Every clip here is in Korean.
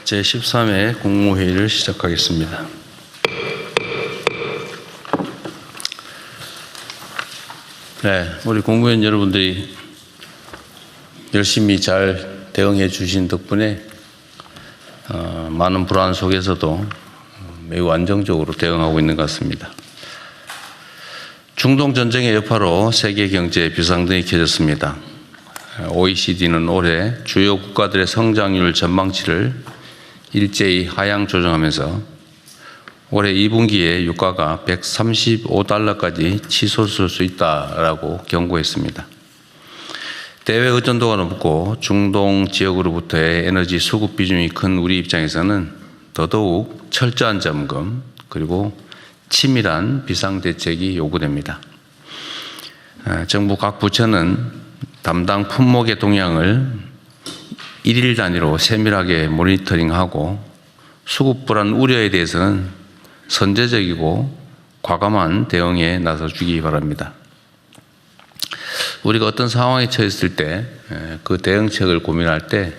제13회 국무회의를 시작하겠습니다. 네, 우리 국무위원 여러분들이 열심히 잘 대응해 주신 덕분에 많은 불안 속에서도 매우 안정적으로 대응하고 있는 것 같습니다. 중동 전쟁의 여파로 세계 경제에 비상등이 켜졌습니다. OECD는 올해 주요 국가들의 성장률 전망치를 일제히 하향 조정하면서 올해 2분기에 유가가 135달러까지 치솟을 수 있다라고 경고했습니다. 대외 의존도가 높고 중동 지역으로부터의 에너지 수급 비중이 큰 우리 입장에서는 더더욱 철저한 점검 그리고 치밀한 비상대책이 요구됩니다. 정부 각 부처는 담당 품목의 동향을 일일 단위로 세밀하게 모니터링하고 수급 불안 우려에 대해서는 선제적이고 과감한 대응에 나서주기 바랍니다. 우리가 어떤 상황에 처했을 때 그 대응책을 고민할 때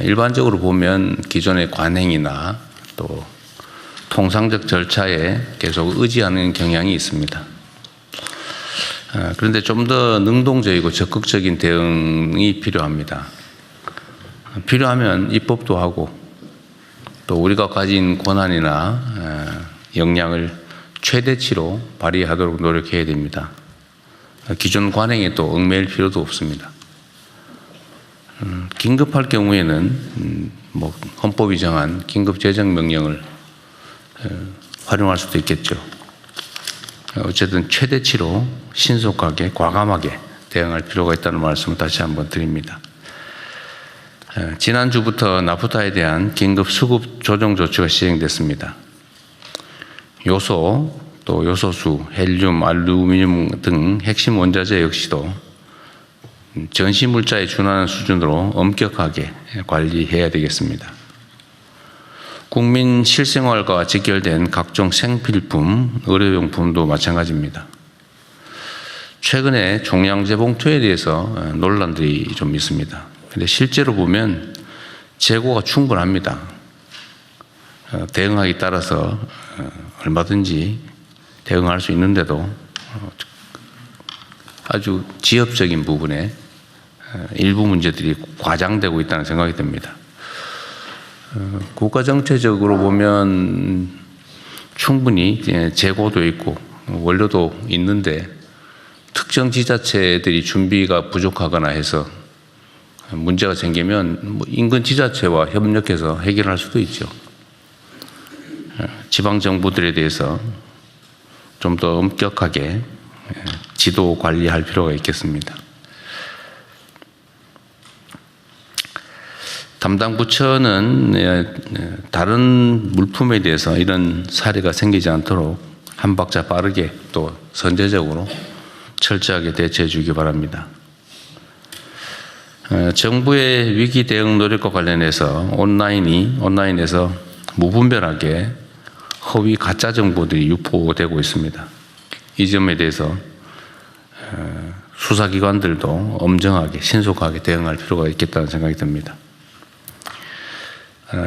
일반적으로 보면 기존의 관행이나 또 통상적 절차에 계속 의지하는 경향이 있습니다. 그런데 좀 더 능동적이고 적극적인 대응이 필요합니다. 필요하면 입법도 하고 또 우리가 가진 권한이나 역량을 최대치로 발휘하도록 노력해야 됩니다. 기존 관행에 또 얽매일 필요도 없습니다. 긴급할 경우에는 헌법이 정한 긴급 재정 명령을 활용할 수도 있겠죠. 어쨌든 최대치로 신속하게 과감하게 대응할 필요가 있다는 말씀을 다시 한번 드립니다. 지난주부터 나프타에 대한 긴급 수급 조정 조치가 시행됐습니다. 요소, 또 요소수, 헬륨, 알루미늄 등 핵심 원자재 역시도 전시물자에 준하는 수준으로 엄격하게 관리해야 되겠습니다. 국민 실생활과 직결된 각종 생필품, 의료용품도 마찬가지입니다. 최근에 종량제 봉투에 대해서 논란들이 좀 있습니다. 그런데 실제로 보면 재고가 충분합니다. 대응하기 따라서 얼마든지 대응할 수 있는데도 아주 지엽적인 부분에 일부 문제들이 과장되고 있다는 생각이 듭니다. 국가 정체적으로 보면 충분히 재고도 있고 원료도 있는데 특정 지자체들이 준비가 부족하거나 해서 문제가 생기면 인근 지자체와 협력해서 해결할 수도 있죠. 지방 정부들에 대해서 좀 더 엄격하게 지도 관리할 필요가 있겠습니다. 담당 부처는 다른 물품에 대해서 이런 사례가 생기지 않도록 한 박자 빠르게 또 선제적으로 철저하게 대처해 주기 바랍니다. 정부의 위기 대응 노력과 관련해서 온라인에서 무분별하게 허위 가짜 정보들이 유포되고 있습니다. 이 점에 대해서 수사기관들도 엄정하게 신속하게 대응할 필요가 있겠다는 생각이 듭니다.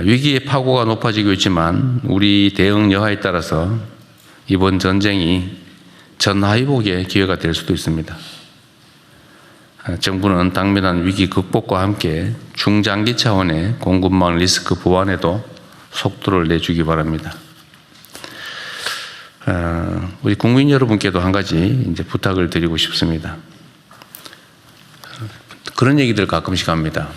위기의 파고가 높아지고 있지만 우리 대응 여하에 따라서 이번 전쟁이 전하위복의 기회가 될 수도 있습니다. 정부는 당면한 위기 극복과 함께 중장기 차원의 공급망 리스크 보완에도 속도를 내주기 바랍니다. 우리 국민 여러분께도 한 가지 이제 부탁을 드리고 싶습니다. 그런 얘기들 가끔씩 합니다.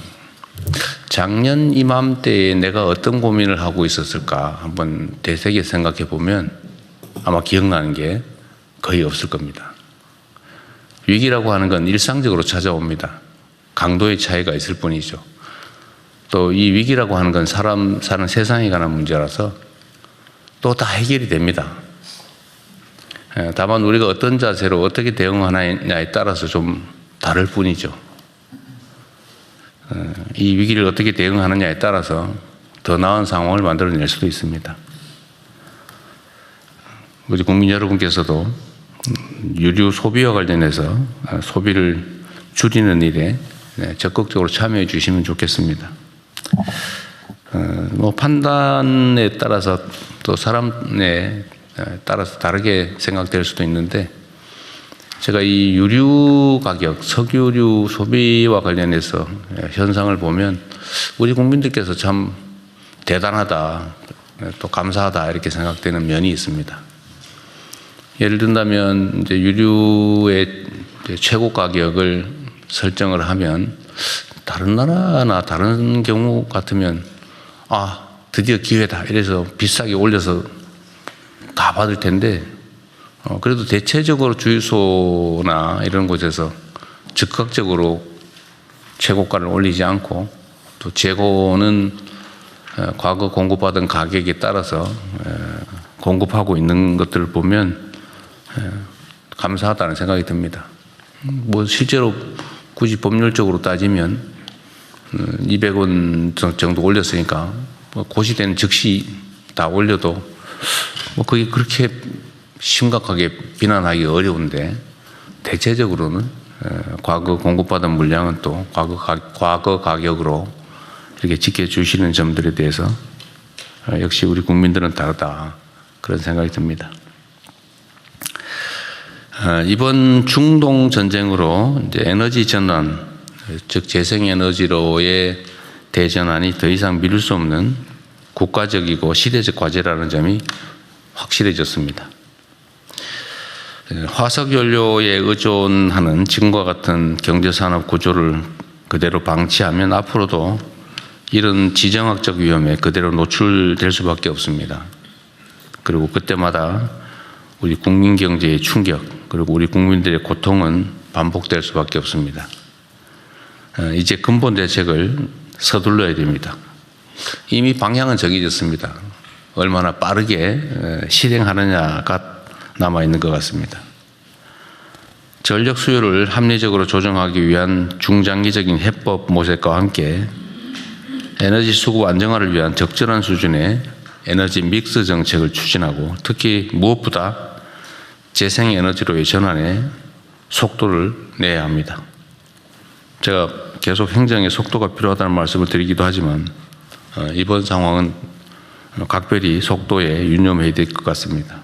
작년 이맘때에 내가 어떤 고민을 하고 있었을까 한번 되새겨 생각해 보면 아마 기억나는 게 거의 없을 겁니다. 위기라고 하는 건 일상적으로 찾아옵니다. 강도의 차이가 있을 뿐이죠. 또 이 위기라고 하는 건 사람 사는 세상에 관한 문제라서 또 다 해결이 됩니다. 다만 우리가 어떤 자세로 어떻게 대응하느냐에 따라서 좀 다를 뿐이죠. 이 위기를 어떻게 대응하느냐에 따라서 더 나은 상황을 만들어낼 수도 있습니다. 우리 국민 여러분께서도 유류 소비와 관련해서 소비를 줄이는 일에 적극적으로 참여해 주시면 좋겠습니다. 뭐 판단에 따라서 또 사람에 따라서 다르게 생각될 수도 있는데, 제가 이 유류 가격, 석유류 소비와 관련해서 현상을 보면 우리 국민들께서 참 대단하다, 또 감사하다 이렇게 생각되는 면이 있습니다. 예를 든다면 이제 유류의 최고 가격을 설정을 하면 다른 나라나 다른 경우 같으면 드디어 기회다 이래서 비싸게 올려서 다 받을 텐데, 그래도 대체적으로 주유소나 이런 곳에서 즉각적으로 최고가를 올리지 않고 또 재고는 과거 공급받은 가격에 따라서 공급하고 있는 것들을 보면 감사하다는 생각이 듭니다. 뭐 실제로 굳이 법률적으로 따지면 200원 정도 올렸으니까 고시되는 즉시 다 올려도 뭐 그게 그렇게 심각하게 비난하기 어려운데, 대체적으로는 과거 공급받은 물량은 또 과거 가격으로 이렇게 지켜주시는 점들에 대해서 역시 우리 국민들은 다르다, 그런 생각이 듭니다. 이번 중동 전쟁으로 이제 에너지 전환, 즉 재생에너지로의 대전환이 더 이상 미룰 수 없는 국가적이고 시대적 과제라는 점이 확실해졌습니다. 화석연료에 의존하는 지금과 같은 경제산업 구조를 그대로 방치하면 앞으로도 이런 지정학적 위험에 그대로 노출될 수밖에 없습니다. 그리고 그때마다 우리 국민 경제의 충격, 그리고 우리 국민들의 고통은 반복될 수밖에 없습니다. 이제 근본 대책을 서둘러야 됩니다. 이미 방향은 정해졌습니다. 얼마나 빠르게 실행하느냐가 남아있는 것 같습니다. 전력 수요를 합리적으로 조정하기 위한 중장기적인 해법 모색과 함께 에너지 수급 안정화를 위한 적절한 수준의 에너지 믹스 정책을 추진하고, 특히 무엇보다 재생에너지로의 전환에 속도를 내야 합니다. 제가 계속 행정의 속도가 필요하다는 말씀을 드리기도 하지만 이번 상황은 각별히 속도에 유념해야 될 것 같습니다.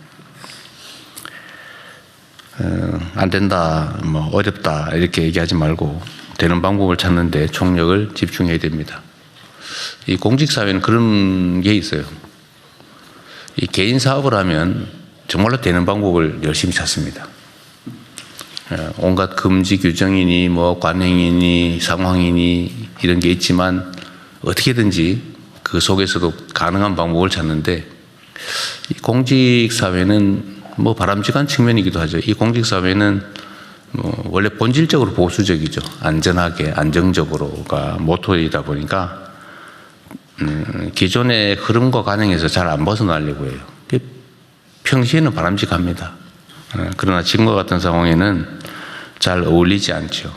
안 된다, 뭐 어렵다 이렇게 얘기하지 말고 되는 방법을 찾는데 총력을 집중해야 됩니다. 이 공직사회는 그런 게 있어요. 이 개인 사업을 하면 정말로 되는 방법을 열심히 찾습니다. 온갖 금지 규정이니 뭐 관행이니 상황이니 이런 게 있지만 어떻게든지 그 속에서도 가능한 방법을 찾는데, 이 공직사회는 뭐 바람직한 측면이기도 하죠. 이 공직사회는 뭐 원래 본질적으로 보수적이죠. 안전하게, 안정적으로가 모토이다 보니까 기존의 흐름과 관행에서 잘 안 벗어나려고 해요. 평시에는 바람직합니다. 그러나 지금과 같은 상황에는 잘 어울리지 않죠.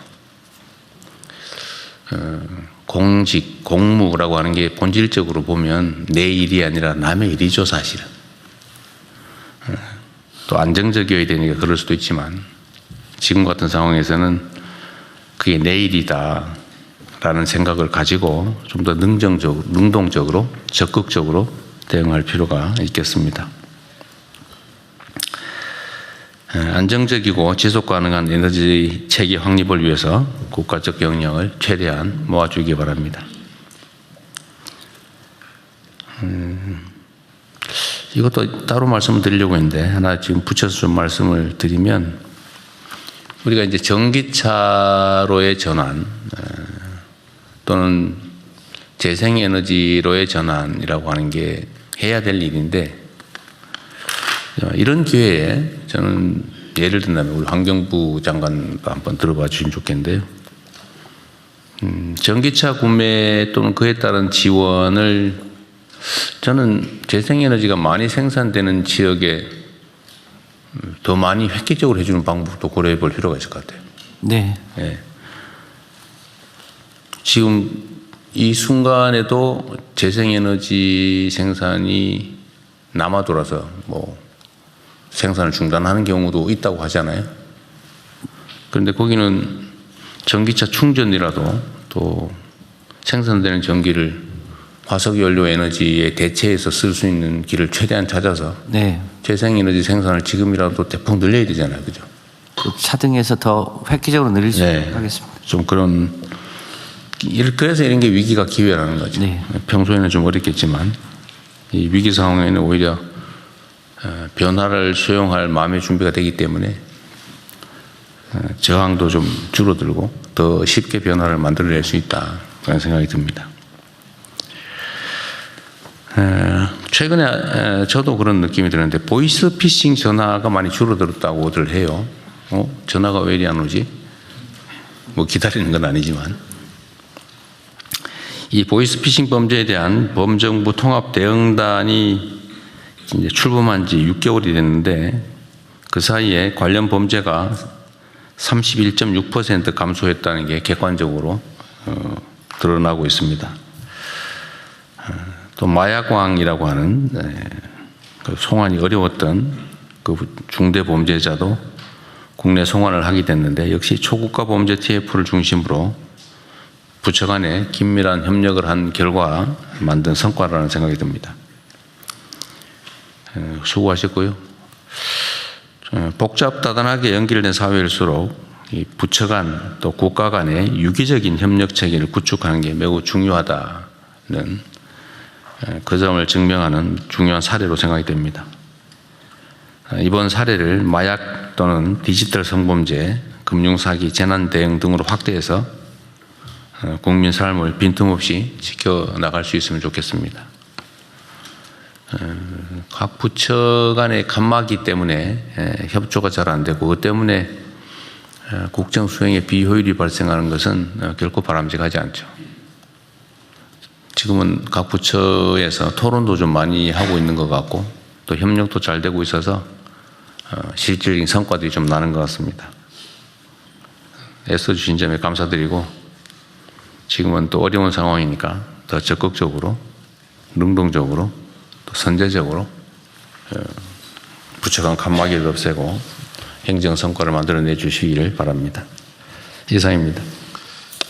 공직, 공무라고 하는 게 본질적으로 보면 내 일이 아니라 남의 일이죠, 사실은. 또 안정적이어야 되니까 그럴 수도 있지만, 지금 같은 상황에서는 그게 내 일이다 라는 생각을 가지고 좀 더 능동적으로 적극적으로 대응할 필요가 있겠습니다. 안정적이고 지속 가능한 에너지 체계 확립을 위해서 국가적 역량을 최대한 모아주기 바랍니다. 이것도 따로 말씀을 드리려고 했는데 하나 지금 붙여서 좀 말씀을 드리면, 우리가 이제 전기차로의 전환 또는 재생에너지로의 전환이라고 하는 게 해야 될 일인데, 이런 기회에 저는 예를 든다면 우리 환경부 장관도 한번 들어봐 주시면 좋겠는데요. 전기차 구매 또는 그에 따른 지원을 저는 재생에너지가 많이 생산되는 지역에 더 많이 획기적으로 해주는 방법도 고려해 볼 필요가 있을 것 같아요. 네. 네. 지금 이 순간에도 재생에너지 생산이 남아 돌아서 뭐 생산을 중단하는 경우도 있다고 하잖아요. 그런데 거기는 전기차 충전이라도 또 생산되는 전기를 화석연료 에너지에 대체해서 쓸 수 있는 길을 최대한 찾아서 네. 재생에너지 생산을 지금이라도 대폭 늘려야 되잖아요. 그죠? 차등해서 더 획기적으로 늘릴 수 네. 있도록 하겠습니다. 좀 그런, 그래서 이런 게 위기가 기회라는 거죠. 네. 평소에는 좀 어렵겠지만 이 위기 상황에는 오히려 변화를 수용할 마음의 준비가 되기 때문에 저항도 좀 줄어들고 더 쉽게 변화를 만들어낼 수 있다 그런 생각이 듭니다. 최근에 저도 그런 느낌이 드는데 보이스 피싱 전화가 많이 줄어들었다고들 해요. 전화가 왜 이리 안 오지? 뭐 기다리는 건 아니지만 이 보이스 피싱 범죄에 대한 범정부 통합 대응단이 이제 출범한 지 6개월이 됐는데 그 사이에 관련 범죄가 31.6% 감소했다는 게 객관적으로 드러나고 있습니다. 또 마약왕이라고 하는 그 송환이 어려웠던 그 중대 범죄자도 국내 송환을 하게 됐는데 역시 초국가 범죄 TF를 중심으로 부처 간에 긴밀한 협력을 한 결과 만든 성과라는 생각이 듭니다. 수고하셨고요. 복잡다단하게 연결된 사회일수록 이 부처 간 또 국가 간의 유기적인 협력 체계를 구축하는 게 매우 중요하다는 그 점을 증명하는 중요한 사례로 생각이 됩니다. 이번 사례를 마약 또는 디지털 성범죄, 금융사기, 재난대응 등으로 확대해서 국민 삶을 빈틈없이 지켜나갈 수 있으면 좋겠습니다. 각 부처 간의 간막이 때문에 협조가 잘 안 되고 그 때문에 국정 수행에 비효율이 발생하는 것은 결코 바람직하지 않죠. 지금은 각 부처에서 토론도 좀 많이 하고 있는 것 같고 또 협력도 잘 되고 있어서 실질적인 성과들이 좀 나는 것 같습니다. 애써주신 점에 감사드리고 지금은 또 어려운 상황이니까 더 적극적으로 능동적으로 또 선제적으로 부처 간 간막이를 없애고 행정 성과를 만들어내 주시기를 바랍니다. 이상입니다.